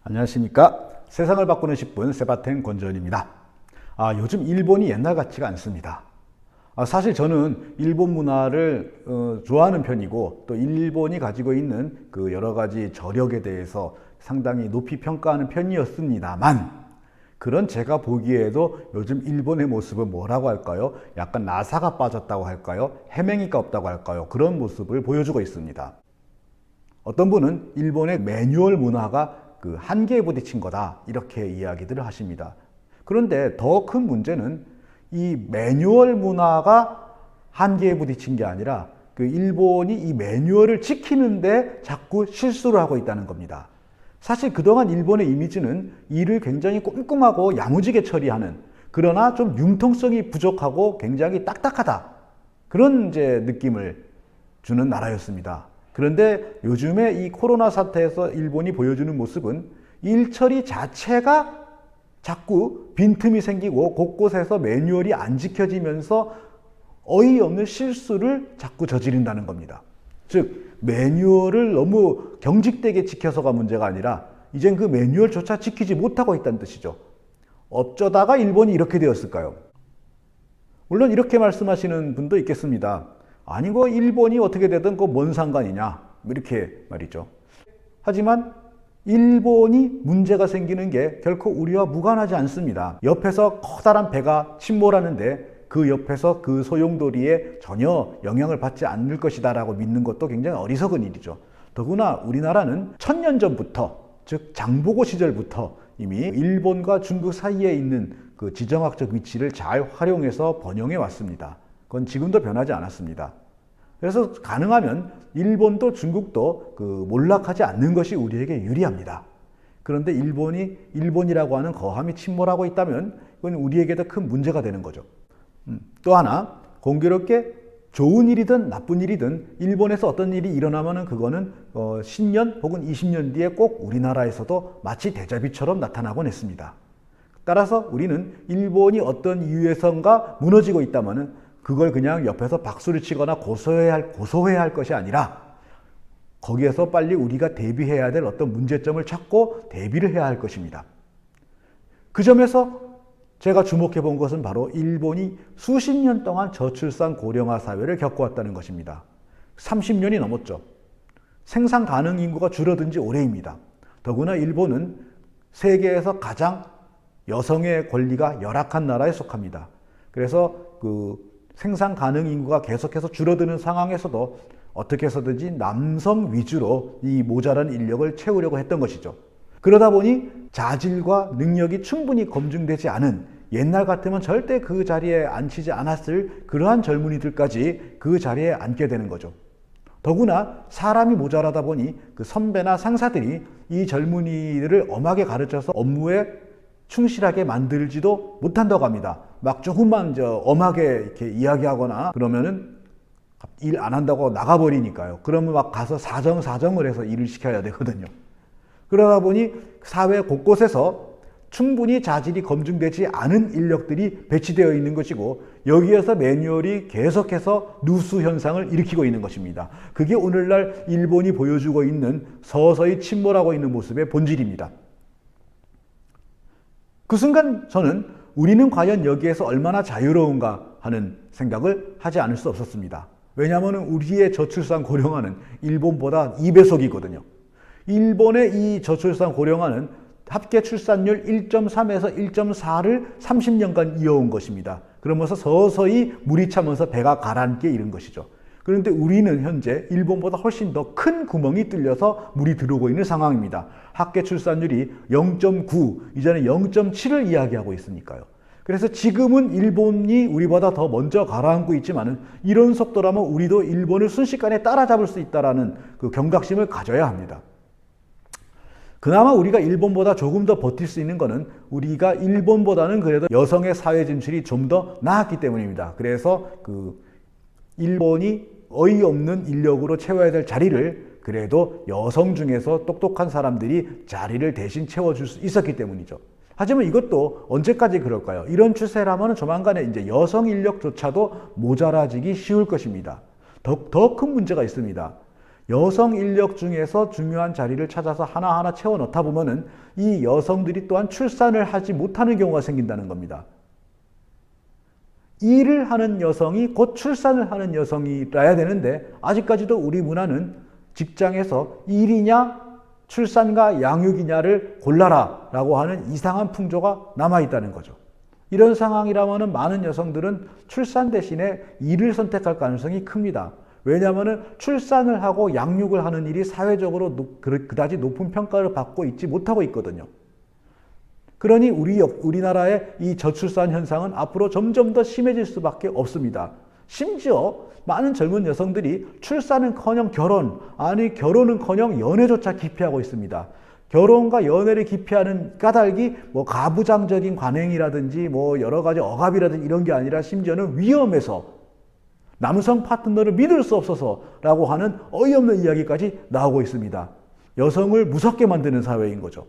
안녕하십니까. 세상을 바꾸는 10분 세바텐 권지현입니다. 요즘 일본이 옛날 같지가 않습니다. 사실 저는 일본 문화를 좋아하는 편이고, 또 일본이 가지고 있는 그 여러 가지 저력에 대해서 상당히 높이 평가하는 편이었습니다만, 그런 제가 보기에도 요즘 일본의 모습은 뭐라고 할까요? 약간 나사가 빠졌다고 할까요? 해맹이가 없다고 할까요? 그런 모습을 보여주고 있습니다. 어떤 분은 일본의 매뉴얼 문화가 그 한계에 부딪힌 거다, 이렇게 이야기들을 하십니다. 그런데 더 큰 문제는 이 매뉴얼 문화가 한계에 부딪힌 게 아니라 그 일본이 이 매뉴얼을 지키는데 자꾸 실수를 하고 있다는 겁니다. 사실 그동안 일본의 이미지는 일을 굉장히 꼼꼼하고 야무지게 처리하는, 그러나 좀 융통성이 부족하고 굉장히 딱딱하다, 그런 이제 느낌을 주는 나라였습니다. 그런데 요즘에 이 코로나 사태에서 일본이 보여주는 모습은 일 처리 자체가 자꾸 빈틈이 생기고 곳곳에서 매뉴얼이 안 지켜지면서 어이없는 실수를 자꾸 저지른다는 겁니다. 즉, 매뉴얼을 너무 경직되게 지켜서가 문제가 아니라 이젠 그 매뉴얼조차 지키지 못하고 있다는 뜻이죠. 어쩌다가 일본이 이렇게 되었을까요? 물론 이렇게 말씀하시는 분도 있겠습니다. 아니, 일본이 어떻게 되든 뭔 상관이냐, 이렇게 말이죠. 하지만 일본이 문제가 생기는 게 결코 우리와 무관하지 않습니다. 옆에서 커다란 배가 침몰하는데 그 옆에서 그 소용돌이에 전혀 영향을 받지 않을 것이다 라고 믿는 것도 굉장히 어리석은 일이죠. 더구나 우리나라는 1000년 전부터, 즉 장보고 시절부터 이미 일본과 중국 사이에 있는 그 지정학적 위치를 잘 활용해서 번영해 왔습니다. 그건 지금도 변하지 않았습니다. 그래서 가능하면 일본도 중국도 그 몰락하지 않는 것이 우리에게 유리합니다. 그런데 일본이라고 하는 거함이 침몰하고 있다면 이건 우리에게도 큰 문제가 되는 거죠. 또 하나, 공교롭게 좋은 일이든 나쁜 일이든 일본에서 어떤 일이 일어나면은 그거는 10년 혹은 20년 뒤에 꼭 우리나라에서도 마치 대자비처럼 나타나곤 했습니다. 따라서 우리는 일본이 어떤 이유에선가 무너지고 있다면은 그걸 그냥 옆에서 박수를 치거나 고소해야 할 것이 아니라 거기에서 빨리 우리가 대비해야 될 어떤 문제점을 찾고 대비를 해야 할 것입니다. 그 점에서 제가 주목해 본 것은 바로 일본이 수십 년 동안 저출산 고령화 사회를 겪어왔다는 것입니다. 30년이 넘었죠. 생산 가능 인구가 줄어든 지 오래입니다. 더구나 일본은 세계에서 가장 여성의 권리가 열악한 나라에 속합니다. 그래서 그 생산 가능 인구가 계속해서 줄어드는 상황에서도 어떻게 해서든지 남성 위주로 이 모자란 인력을 채우려고 했던 것이죠. 그러다 보니 자질과 능력이 충분히 검증되지 않은, 옛날 같으면 절대 그 자리에 앉히지 않았을 그러한 젊은이들까지 그 자리에 앉게 되는 거죠. 더구나 사람이 모자라다 보니 그 선배나 상사들이 이 젊은이들을 엄하게 가르쳐서 업무에 충실하게 만들지도 못한다고 합니다. 막 조금만 엄하게 이렇게 이야기하거나 그러면은 일 안 한다고 나가버리니까요. 그러면 막 가서 사정을 해서 일을 시켜야 되거든요. 그러다 보니 사회 곳곳에서 충분히 자질이 검증되지 않은 인력들이 배치되어 있는 것이고, 여기에서 매뉴얼이 계속해서 누수 현상을 일으키고 있는 것입니다. 그게 오늘날 일본이 보여주고 있는 서서히 침몰하고 있는 모습의 본질입니다. 그 순간 저는 우리는 과연 여기에서 얼마나 자유로운가 하는 생각을 하지 않을 수 없었습니다. 왜냐하면 우리의 저출산 고령화는 일본보다 2배속이거든요. 일본의 이 저출산 고령화는 합계 출산율 1.3에서 1.4를 30년간 이어온 것입니다. 그러면서 서서히 물이 차면서 배가 가라앉게 이른 것이죠. 그런데 우리는 현재 일본보다 훨씬 더 큰 구멍이 뚫려서 물이 들어오고 있는 상황입니다. 합계 출산율이 0.9, 이전에 0.7을 이야기하고 있으니까요. 그래서 지금은 일본이 우리보다 더 먼저 가라앉고 있지만은 이런 속도라면 우리도 일본을 순식간에 따라잡을 수 있다라는 그 경각심을 가져야 합니다. 그나마 우리가 일본보다 조금 더 버틸 수 있는 것은 우리가 일본보다는 그래도 여성의 사회 진출이 좀 더 나았기 때문입니다. 그래서 그 일본이 어이없는 인력으로 채워야 될 자리를 그래도 여성 중에서 똑똑한 사람들이 자리를 대신 채워줄 수 있었기 때문이죠. 하지만 이것도 언제까지 그럴까요? 이런 추세라면 조만간에 이제 여성 인력조차도 모자라지기 쉬울 것입니다. 더 큰 문제가 있습니다. 여성 인력 중에서 중요한 자리를 찾아서 하나하나 채워 넣다 보면은 이 여성들이 또한 출산을 하지 못하는 경우가 생긴다는 겁니다. 일을 하는 여성이 곧 출산을 하는 여성이라야 되는데 아직까지도 우리 문화는 직장에서 일이냐 출산과 양육이냐를 골라라 라고 하는 이상한 풍조가 남아있다는 거죠. 이런 상황이라면 많은 여성들은 출산 대신에 일을 선택할 가능성이 큽니다. 왜냐하면 출산을 하고 양육을 하는 일이 사회적으로 그다지 높은 평가를 받고 있지 못하고 있거든요. 그러니 우리나라의 이 저출산 현상은 앞으로 점점 더 심해질 수밖에 없습니다. 심지어 많은 젊은 여성들이 출산은커녕 결혼은커녕 연애조차 기피하고 있습니다. 결혼과 연애를 기피하는 까닭이 가부장적인 관행이라든지 여러 가지 억압이라든지 이런 게 아니라 심지어는 위험해서 남성 파트너를 믿을 수 없어서라고 하는 어이없는 이야기까지 나오고 있습니다. 여성을 무섭게 만드는 사회인 거죠.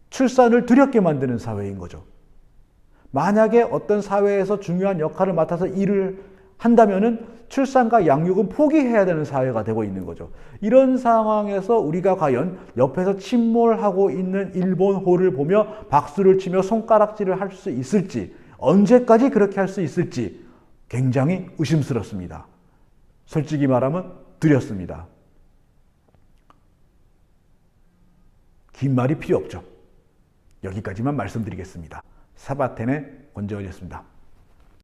출산을 두렵게 만드는 사회인 거죠. 만약에 어떤 사회에서 중요한 역할을 맡아서 일을 한다면은 출산과 양육은 포기해야 되는 사회가 되고 있는 거죠. 이런 상황에서 우리가 과연 옆에서 침몰하고 있는 일본호를 보며 박수를 치며 손가락질을 할 수 있을지, 언제까지 그렇게 할 수 있을지 굉장히 의심스럽습니다. 솔직히 말하면 두렵습니다. 긴 말이 필요 없죠. 여기까지만 말씀드리겠습니다. 사바텐의 권재원이었습니다.